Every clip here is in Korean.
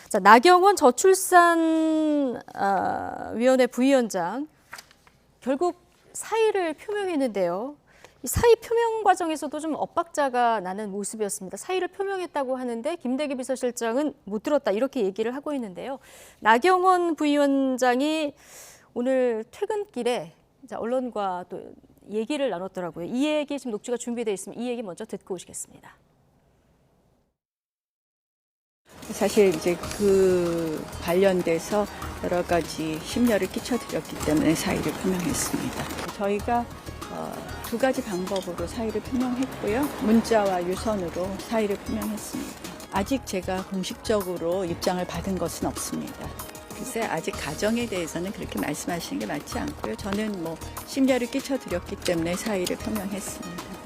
자, 나경원 저출산 위원회 부위원장 결국 사의를 표명했는데요. 이 사의 표명 과정에서도 좀 엇박자가 나는 모습이었습니다. 사의를 표명했다고 하는데 김대기 비서실장은 못 들었다 이렇게 얘기를 하고 있는데요. 나경원 부위원장이 오늘 퇴근길에 언론과 또 얘기를 나눴더라고요. 이 얘기 지금 녹취가 준비되어 있으면 이 얘기 먼저 듣고 오시겠습니다. 사실 이제 그 관련돼서 여러 가지 심려를 끼쳐드렸기 때문에 사의를 표명했습니다. 저희가 두 가지 방법으로 사의를 표명했고요. 문자와 유선으로 사의를 표명했습니다. 아직 제가 공식적으로 입장을 받은 것은 없습니다. 글쎄 아직 가정에 대해서는 그렇게 말씀하시는 게 맞지 않고요. 저는 심려를 끼쳐드렸기 때문에 사의를 표명했습니다.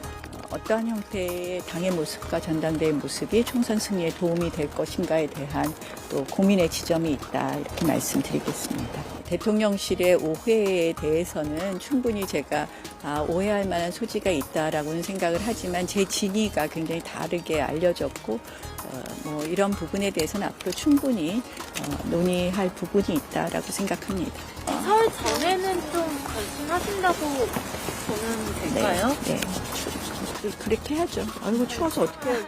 어떠한 형태의 당의 모습과 전당대의 모습이 총선 승리에 도움이 될 것인가에 대한 또 고민의 지점이 있다 이렇게 말씀드리겠습니다. 대통령실의 오해에 대해서는 충분히 제가 오해할 만한 소지가 있다라고는 생각을 하지만 제 진위가 굉장히 다르게 알려졌고 이런 부분에 대해서는 앞으로 충분히 논의할 부분이 있다라고 생각합니다. 설 전에는 좀 결심하신다고 보면 될까요? 네. 그렇게 해야죠. 아이고 추워서 어떻게 해요.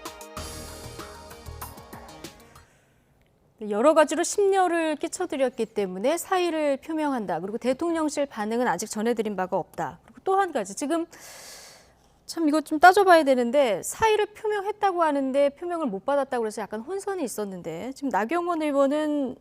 여러 가지로 심려를 끼쳐드렸기 때문에 사의를 표명한다. 그리고 대통령실 반응은 아직 전해드린 바가 없다. 그리고 또 한 가지 지금 참 이거 좀 따져봐야 되는데 사의를 표명했다고 하는데 표명을 못 받았다고 해서 약간 혼선이 있었는데 지금 나경원 의원은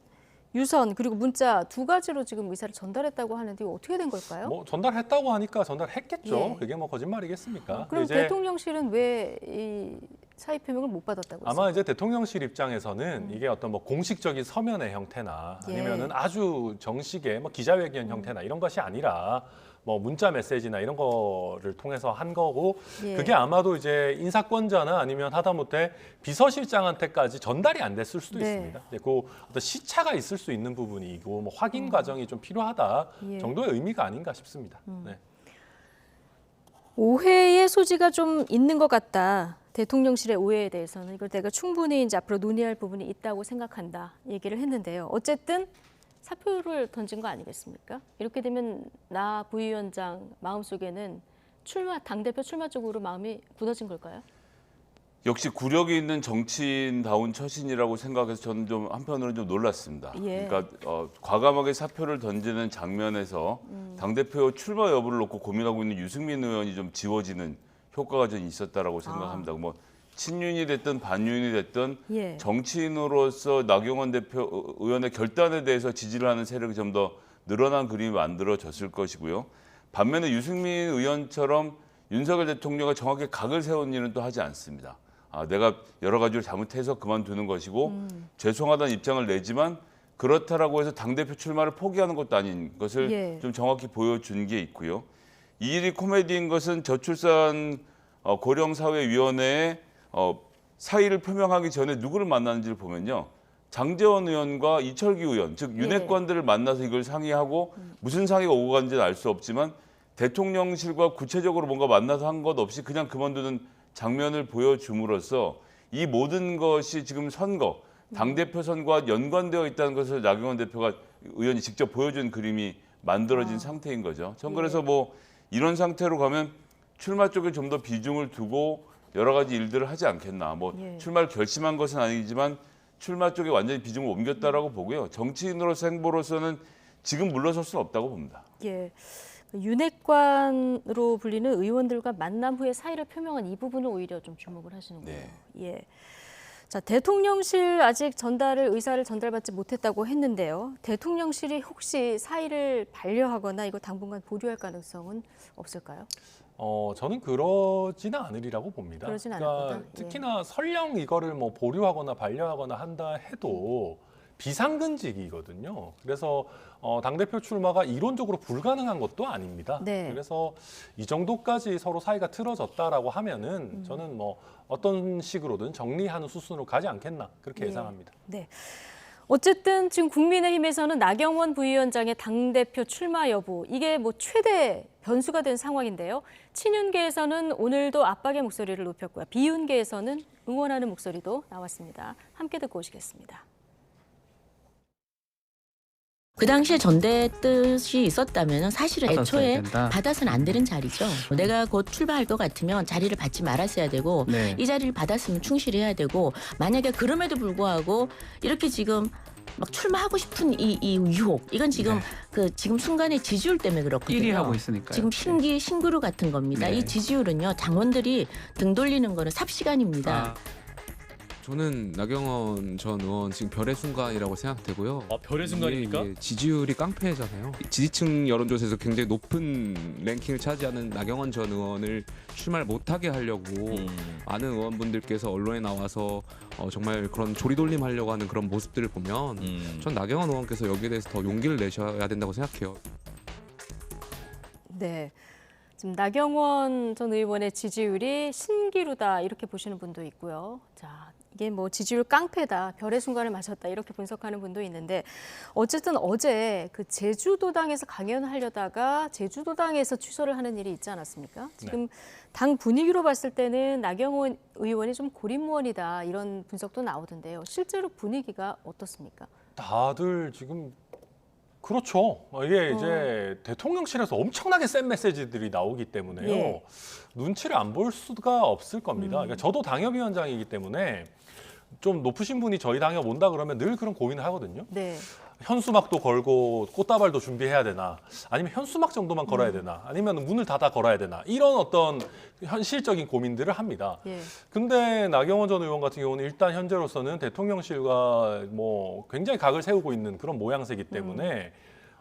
유선 그리고 문자 두 가지로 지금 의사를 전달했다고 하는데 이거 어떻게 된 걸까요? 전달했다고 하니까 전달했겠죠. 예. 그게 거짓말이겠습니까? 그럼 이제 대통령실은 왜 이 사의 표명을 못 받았다고 했어요? 아마 이제 대통령실 입장에서는 이게 어떤 공식적인 서면의 형태나 아니면은 아주 정식의 기자회견 형태나 이런 것이 아니라 문자 메시지나 이런 거를 통해서 한 거고 그게 아마도 이제 인사권자나 아니면 하다못해 비서실장한테까지 전달이 안 됐을 수도 있습니다. 그 어떤 시차가 있을 수 있는 부분이고 확인 과정이 좀 필요하다 정도의 의미가 아닌가 싶습니다. 네. 오해의 소지가 좀 있는 것 같다. 대통령실의 오해에 대해서는 이걸 내가 충분히 이제 앞으로 논의할 부분이 있다고 생각한다. 얘기를 했는데요. 어쨌든 사표를 던진 거 아니겠습니까? 이렇게 되면 나 부위원장 마음속에는 당대표 출마 쪽으로 마음이 굳어진 걸까요? 역시 구력이 있는 정치인다운 처신이라고 생각해서 저는 좀 한편으로는 좀 놀랐습니다. 그러니까 과감하게 사표를 던지는 장면에서 당대표 출마 여부를 놓고 고민하고 있는 유승민 의원이 좀 지워지는 효과가 좀 있었다라고 생각합니다. 친윤이 됐든 반윤이 됐든 정치인으로서 나경원 대표 의원의 결단에 대해서 지지를 하는 세력이 좀 더 늘어난 그림이 만들어졌을 것이고요. 반면에 유승민 의원처럼 윤석열 대통령이 정확히 각을 세운 일은 또 하지 않습니다. 내가 여러 가지를 잘못해서 그만두는 것이고 죄송하다는 입장을 내지만 그렇다라고 해서 당대표 출마를 포기하는 것도 아닌 것을 좀 정확히 보여준 게 있고요. 이 일이 코미디인 것은 저출산 고령사회위원회에 사의를 표명하기 전에 누구를 만났는지를 보면요. 장제원 의원과 이철기 의원, 즉 윤핵관들을 만나서 이걸 상의하고 무슨 상의가 오고 간지는 알 수 없지만 대통령실과 구체적으로 뭔가 만나서 한 것 없이 그냥 그만두는 장면을 보여줌으로써 이 모든 것이 지금 선거, 당대표 선거와 연관되어 있다는 것을 나경원 의원이 직접 보여준 그림이 만들어진 상태인 거죠. 전 그래서 이런 상태로 가면 출마 쪽에 좀 더 비중을 두고 여러 가지 일들을 하지 않겠나. 출마를 결심한 것은 아니지만 출마 쪽에 완전히 비중을 옮겼다라고 보고요. 정치인으로서 행보로서는 지금 물러설 수는 없다고 봅니다. 윤핵관으로 불리는 의원들과 만남 후에 사의를 표명한 이 부분을 오히려 좀 주목을 하시는군요. 자, 대통령실 아직 의사를 전달받지 못했다고 했는데요. 대통령실이 혹시 사의를 반려하거나 이거 당분간 보류할 가능성은 없을까요? 저는 그러지는 않으리라고 봅니다. 그러진 그러니까 않을 거다. 특히나 설령 이거를 보류하거나 반려하거나 한다 해도 비상근직이거든요. 그래서 당대표 출마가 이론적으로 불가능한 것도 아닙니다. 그래서 이 정도까지 서로 사이가 틀어졌다라고 하면은 저는 어떤 식으로든 정리하는 수순으로 가지 않겠나 그렇게 예상합니다. 어쨌든 지금 국민의힘에서는 나경원 부위원장의 당대표 출마 여부 이게 최대 변수가 된 상황인데요. 친윤계에서는 오늘도 압박의 목소리를 높였고요. 비윤계에서는 응원하는 목소리도 나왔습니다. 함께 듣고 오시겠습니다. 그 당시에 전대 뜻이 있었다면 사실은 받았어야 애초에 된다. 받아서는 안 되는 자리죠. 내가 곧 출마할 것 같으면 자리를 받지 말았어야 되고 네. 이 자리를 받았으면 충실해야 되고 만약에 그럼에도 불구하고 이렇게 지금 막 출마하고 싶은 이 유혹 이건 지금 네. 지금 순간의 지지율 때문에 그렇거든요. 1위 하고 있으니까요. 지금 신기루 같은 겁니다. 네. 이 지지율은요 장원들이 등 돌리는 거는 삽시간입니다. 아, 저는 나경원 전 의원 지금 별의 순간이라고 생각되고요. 별의 순간입니까? 예, 지지율이 깡패잖아요. 지지층 여론조사에서 굉장히 높은 랭킹을 차지하는 나경원 전 의원을 출마를 못하게 하려고 많은 의원분들께서 언론에 나와서 정말 그런 조리돌림 하려고 하는 그런 모습들을 보면 전 나경원 의원께서 여기에 대해서 더 용기를 내셔야 된다고 생각해요. 네. 지금 나경원 전 의원의 지지율이 신기루다 이렇게 보시는 분도 있고요. 자, 이게 뭐 지지율 깡패다, 별의 순간을 맞았다 이렇게 분석하는 분도 있는데 어쨌든 어제 그 제주도당에서 강연하려다가 제주도당에서 취소를 하는 일이 있지 않았습니까? 지금 당 분위기로 봤을 때는 나경원 의원이 좀 고립무원이다 이런 분석도 나오던데요. 실제로 분위기가 어떻습니까? 다들 지금 그렇죠. 이게 이제 대통령실에서 엄청나게 센 메시지들이 나오기 때문에요. 예. 눈치를 안 볼 수가 없을 겁니다. 그러니까 저도 당협위원장이기 때문에 좀 높으신 분이 저희 당협 온다 그러면 늘 그런 고민을 하거든요. 네. 현수막도 걸고 꽃다발도 준비해야 되나, 아니면 현수막 정도만 걸어야 되나, 아니면 문을 닫아 걸어야 되나, 이런 어떤 현실적인 고민들을 합니다. 예. 근데 나경원 전 의원 같은 경우는 일단 현재로서는 대통령실과 뭐 굉장히 각을 세우고 있는 그런 모양새이기 때문에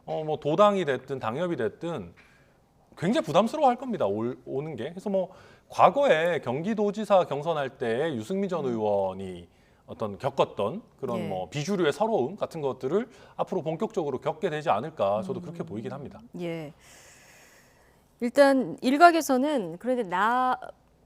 뭐 도당이 됐든 당협이 됐든 굉장히 부담스러워할 겁니다. 오는 게. 그래서 뭐 과거에 경기도지사 경선할 때 유승민 전 의원이 어떤 겪었던 그런 예. 뭐 비주류의 서러움 같은 것들을 앞으로 본격적으로 겪게 되지 않을까 저도 그렇게 보이긴 합니다. 예. 일단 일각에서는 그런데 나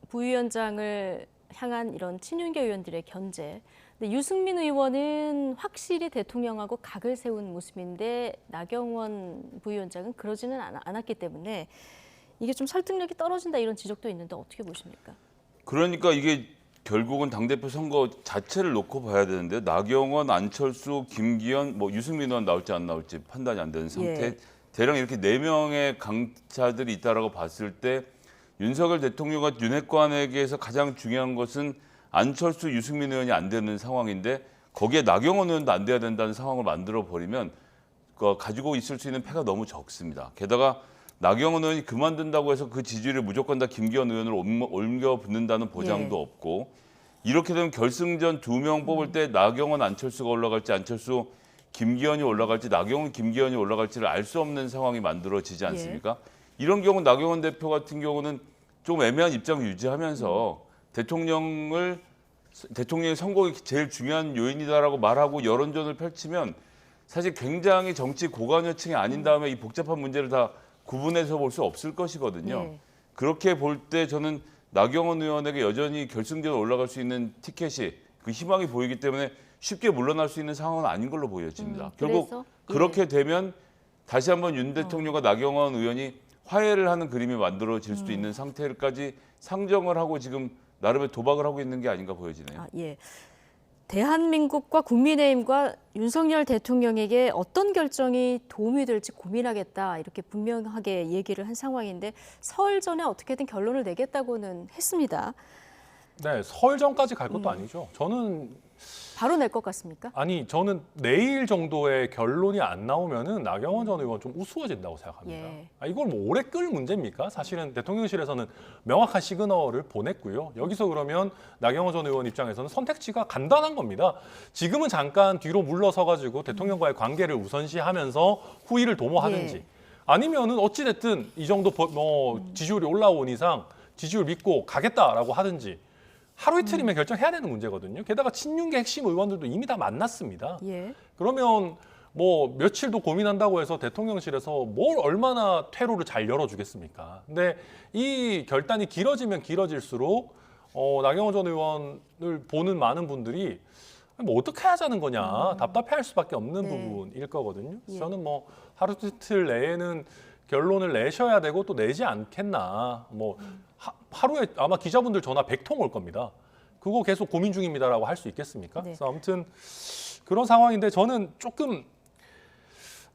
부위원장을 향한 이런 친윤계 의원들의 견제. 근데 유승민 의원은 확실히 대통령하고 각을 세운 모습인데 나경원 부위원장은 그러지는 않았기 때문에 이게 좀 설득력이 떨어진다 이런 지적도 있는데 어떻게 보십니까? 그러니까 이게 결국은 당대표 선거 자체를 놓고 봐야 되는데 나경원, 안철수, 김기현, 뭐 유승민 의원 나올지 안 나올지 판단이 안 되는 상태. 예. 대략 이렇게 4명의 강자들이 있다라고 봤을 때 윤석열 대통령과 윤핵관에게서 가장 중요한 것은 안철수, 유승민 의원이 안 되는 상황인데 거기에 나경원 의원도 안 돼야 된다는 상황을 만들어 버리면 가지고 있을 수 있는 패가 너무 적습니다. 게다가 나경원 의원이 그만둔다고 해서 그 지지율을 무조건 다 김기현 의원으로 옮겨 붙는다는 보장도 예. 없고 이렇게 되면 결승전 2명 뽑을 때 나경원, 안철수가 올라갈지 안철수, 김기현이 올라갈지 나경원, 김기현이 올라갈지를 알 수 없는 상황이 만들어지지 않습니까? 이런 경우 나경원 대표 같은 경우는 좀 애매한 입장을 유지하면서 대통령의 선거가 제일 중요한 요인이다라고 말하고 여론전을 펼치면 사실 굉장히 정치 고관여층이 아닌 다음에 이 복잡한 문제를 다 구분해서 볼 수 없을 것이거든요. 예. 그렇게 볼 때 저는 나경원 의원에게 여전히 결승전에 올라갈 수 있는 티켓이 그 희망이 보이기 때문에 쉽게 물러날 수 있는 상황은 아닌 걸로 보여집니다. 결국 그래서? 그렇게 되면 다시 한번 윤 대통령과 나경원 의원이 화해를 하는 그림이 만들어질 수도 있는 상태까지 상정을 하고 지금 나름의 도박을 하고 있는 게 아닌가 보여지네요. 아, 예. 대한민국과 국민의힘과 윤석열 대통령에게 어떤 결정이 도움이 될지 고민하겠다 이렇게 분명하게 얘기를 한 상황인데 설 전에 어떻게든 결론을 내겠다고는 했습니다. 네, 설 전까지 갈 것도 아니죠. 저는 바로 낼 것 같습니까? 저는 내일 정도의 결론이 안 나오면은 나경원 전 의원 좀 우스워진다고 생각합니다. 예. 이걸 뭐 오래 끌 문제입니까? 사실은 대통령실에서는 명확한 시그널을 보냈고요. 여기서 그러면 나경원 전 의원 입장에서는 선택지가 간단한 겁니다. 지금은 잠깐 뒤로 물러서가지고 대통령과의 관계를 우선시하면서 후위를 도모하든지 예. 아니면은 어찌됐든 이 정도 지지율이 올라온 이상 지지율 믿고 가겠다라고 하든지 하루 이틀이면 결정해야 되는 문제거든요. 게다가 친윤계 핵심 의원들도 이미 다 만났습니다. 예. 그러면 뭐 며칠도 고민한다고 해서 대통령실에서 뭘 얼마나 퇴로를 잘 열어주겠습니까? 근데 이 결단이 길어지면 길어질수록 나경원 전 의원을 보는 많은 분들이 뭐 어떻게 하자는 거냐 답답해할 수밖에 없는 네. 부분일 거거든요. 예. 저는 뭐 하루 이틀 내에는 결론을 내셔야 되고 또 내지 않겠나. 뭐 하루에 아마 기자분들 전화 100통 올 겁니다. 그거 계속 고민 중입니다라고 할 수 있겠습니까? 네. 그래서 아무튼 그런 상황인데 저는 조금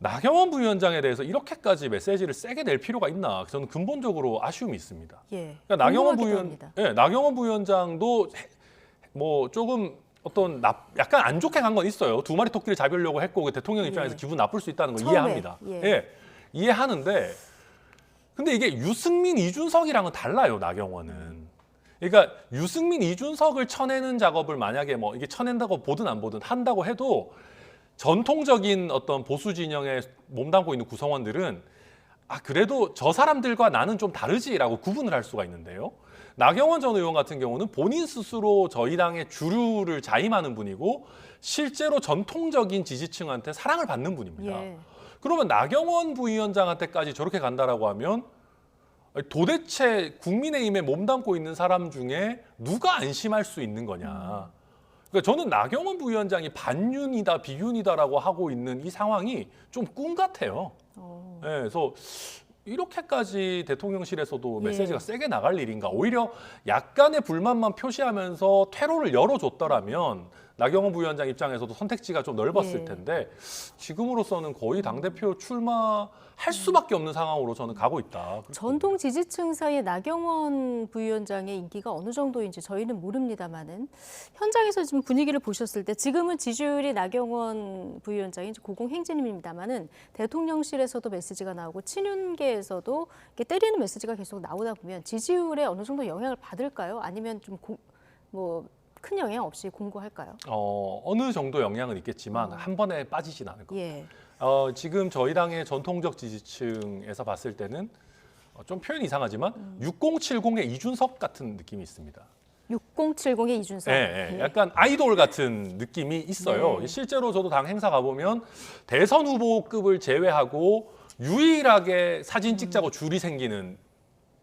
나경원 부위원장에 대해서 이렇게까지 메시지를 세게 낼 필요가 있나? 저는 근본적으로 아쉬움이 있습니다. 예. 그러니까 궁금하기도 합니다. 나경원 부위원장도 뭐 조금 어떤 약간 안 좋게 간 건 있어요. 두 마리 토끼를 잡으려고 했고 그 대통령 입장에서 예. 기분 나쁠 수 있다는 건 처음에, 이해합니다. 예. 이해하는데 근데 이게 유승민, 이준석이랑은 달라요. 나경원은. 그러니까 유승민, 이준석을 쳐내는 작업을 만약에 뭐 이게 쳐낸다고 보든 안 보든 한다고 해도 전통적인 어떤 보수 진영에 몸담고 있는 구성원들은 그래도 저 사람들과 나는 좀 다르지라고 구분을 할 수가 있는데요. 나경원 전 의원 같은 경우는 본인 스스로 저희 당의 주류를 자임하는 분이고 실제로 전통적인 지지층한테 사랑을 받는 분입니다. 예. 그러면 나경원 부위원장한테까지 저렇게 간다라고 하면 도대체 국민의힘에 몸담고 있는 사람 중에 누가 안심할 수 있는 거냐. 그러니까 저는 나경원 부위원장이 반윤이다 비윤이다라고 하고 있는 이 상황이 좀 꿈 같아요. 네, 그래서 이렇게까지 대통령실에서도 예. 메시지가 세게 나갈 일인가. 오히려 약간의 불만만 표시하면서 퇴로를 열어줬더라면 나경원 부위원장 입장에서도 선택지가 좀 넓었을 예. 텐데 지금으로서는 거의 당대표 출마할 수밖에 없는 상황으로 저는 가고 있다. 전통 지지층 사이에 나경원 부위원장의 인기가 어느 정도인지 저희는 모릅니다만은 현장에서 지금 분위기를 보셨을 때 지금은 지지율이 나경원 부위원장이 고공행진입니다만은 대통령실에서도 메시지가 나오고 친윤계에서도 이렇게 때리는 메시지가 계속 나오다 보면 지지율에 어느 정도 영향을 받을까요? 아니면 좀 큰 영향 없이 공고할까요? 어느 정도 영향은 있겠지만 한 번에 빠지진 않을 겁니다. 예. 지금 저희 당의 전통적 지지층에서 봤을 때는 좀 표현이 이상하지만 6070의 이준석 같은 느낌이 있습니다. 6070의 이준석. 예. 약간 아이돌 같은 느낌이 있어요. 네. 실제로 저도 당 행사 가보면 대선 후보급을 제외하고 유일하게 사진 찍자고 줄이 생기는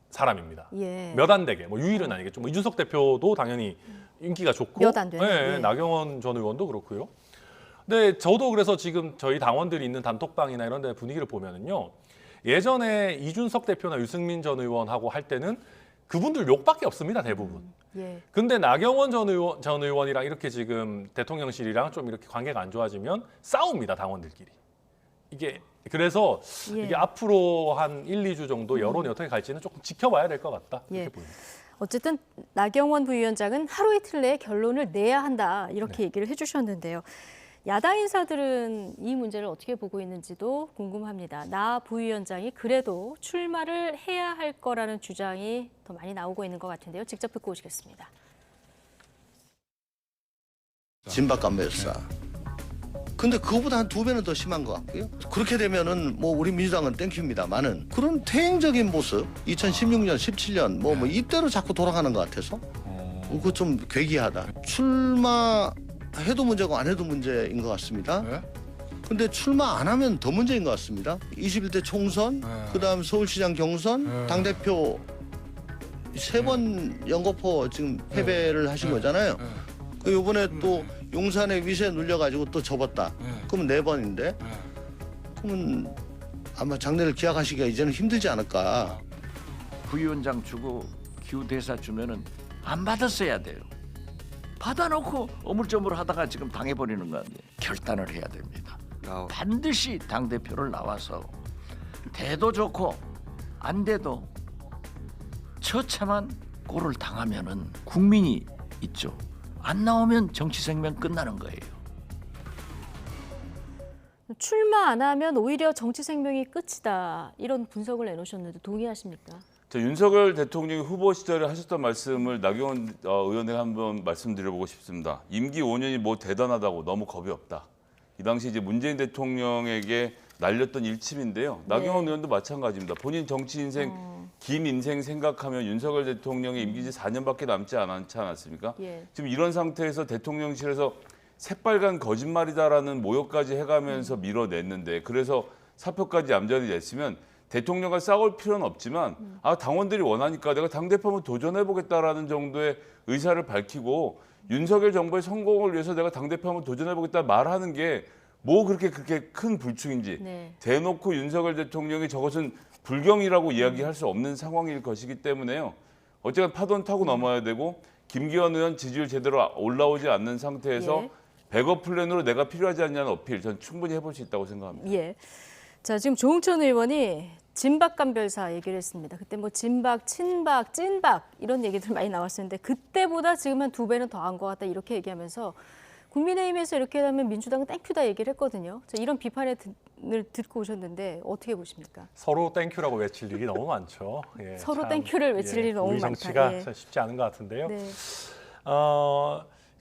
사람입니다. 예. 몇 안 되게, 뭐 유일은 아니겠죠. 뭐 이준석 대표도 당연히 인기가 좋고, 몇 안 되는, 예. 나경원 전 의원도 그렇고요. 근데 저도 그래서 지금 저희 당원들이 있는 단톡방이나 이런 데 분위기를 보면은요. 예전에 이준석 대표나 유승민 전 의원하고 할 때는 그분들 욕밖에 없습니다, 대부분. 예. 근데 나경원 전 의원이랑 이렇게 지금 대통령실이랑 좀 이렇게 관계가 안 좋아지면 싸웁니다, 당원들끼리. 그래서 예. 이게 앞으로 한 1, 2주 정도 여론이 어떻게 갈지는 조금 지켜봐야 될 것 같다. 이렇게 예. 보입니다. 어쨌든 나경원 부위원장은 하루 이틀 내에 결론을 내야 한다 이렇게 얘기를 해주셨는데요. 야당 인사들은 이 문제를 어떻게 보고 있는지도 궁금합니다. 나 부위원장이 그래도 출마를 해야 할 거라는 주장이 더 많이 나오고 있는 것 같은데요. 직접 듣고 오시겠습니다. 진박감매였어. 근데 그거보다 한 2배는 더 심한 것 같고요. 그렇게 되면은 뭐 우리 민주당은 땡큐입니다만은 그런 퇴행적인 모습 2016년, 17년 뭐 이때로 자꾸 돌아가는 것 같아서 그거 좀 괴기하다. 출마해도 문제고 안 해도 문제인 것 같습니다. 근데 출마 안 하면 더 문제인 것 같습니다. 21대 총선, 그다음 서울시장 경선, 당대표 3번 연거푸 지금 패배를 하신 거잖아요. 그 이번에 또 용산에 위세 눌려가지고 또 접었다. 그러면 4번인데. 그러면 아마 장래를 기약하시기가 이제는 힘들지 않을까. 부위원장 주고 기후대사 주면은 안 받았어야 돼요. 받아놓고 어물쩡물 하다가 지금 당해버리는 건데 결단을 해야 됩니다. 반드시 당대표를 나와서 돼도 좋고 안 돼도 처참한 꼴을 당하면은 국민이 있죠. 안 나오면 정치 생명 끝나는 거예요. 출마 안 하면 오히려 정치 생명이 끝이다. 이런 분석을 내놓으셨는데 동의하십니까? 윤석열 대통령이 후보 시절에 하셨던 말씀을 나경원 의원에게 한번 말씀드려보고 싶습니다. 임기 5년이 뭐 대단하다고 너무 겁이 없다. 이 당시 이제 문재인 대통령에게 날렸던 일침인데요. 나경원 의원도 마찬가지입니다. 본인 정치 인생 긴 인생 생각하면 윤석열 대통령의 임기지 4년밖에 남지 않지 않았습니까? 예. 지금 이런 상태에서 대통령실에서 새빨간 거짓말이다라는 모욕까지 해가면서 밀어냈는데 그래서 사표까지 얌전히 냈으면 대통령과 싸울 필요는 없지만 당원들이 원하니까 내가 당대표 한번 도전해보겠다라는 정도의 의사를 밝히고 윤석열 정부의 성공을 위해서 내가 당대표 한번 도전해보겠다 말하는 게 뭐 그렇게 큰 불충인지 네. 대놓고 윤석열 대통령이 저것은 불경이라고 이야기할 수 없는 상황일 것이기 때문에요. 어쨌든 파도는 타고 넘어야 되고 김기현 의원 지지율 제대로 올라오지 않는 상태에서 예. 백업 플랜으로 내가 필요하지 않냐는 어필 전 충분히 해볼 수 있다고 생각합니다. 예. 자, 지금 조응천 의원이 진박감별사 얘기를 했습니다. 그때 뭐 진박, 친박, 찐박 이런 얘기들 많이 나왔었는데 그때보다 지금 한 2배는 더한 것 같다 이렇게 얘기하면서 국민의힘에서 이렇게 하면 민주당은 땡큐다 얘기를 했거든요. 자, 이런 비판을 듣고 오셨는데 어떻게 보십니까? 서로 땡큐라고 외칠 일이 너무 많죠. 예, 서로 참, 땡큐를 외칠 일이 너무 우리 많다. 정치가 예. 참 쉽지 않은 것 같은데요. 네.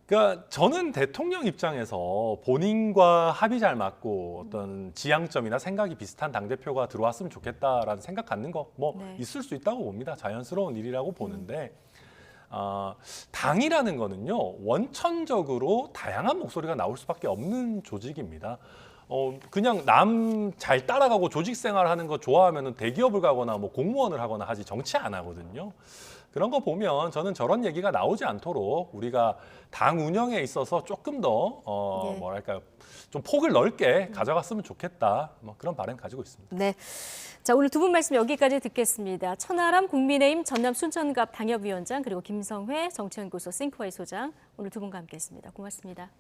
그러니까 저는 대통령 입장에서 본인과 합이 잘 맞고 어떤 지향점이나 생각이 비슷한 당대표가 들어왔으면 좋겠다라는 생각 갖는 거 뭐 네. 있을 수 있다고 봅니다. 자연스러운 일이라고 보는데 당이라는 거는요 원천적으로 다양한 목소리가 나올 수밖에 없는 조직입니다. 그냥 남 잘 따라가고 조직 생활하는 거 좋아하면은 대기업을 가거나 뭐 공무원을 하거나 하지 정치 안 하거든요. 그런 거 보면 저는 저런 얘기가 나오지 않도록 우리가 당 운영에 있어서 조금 더 예. 뭐랄까요 좀 폭을 넓게 가져갔으면 좋겠다 뭐 그런 바람 가지고 있습니다. 네. 자, 오늘 두 분 말씀 여기까지 듣겠습니다. 천하람 국민의힘 전남 순천갑 당협위원장 그리고 김성회 정치연구소 싱크와이 소장 오늘 두 분과 함께했습니다. 고맙습니다.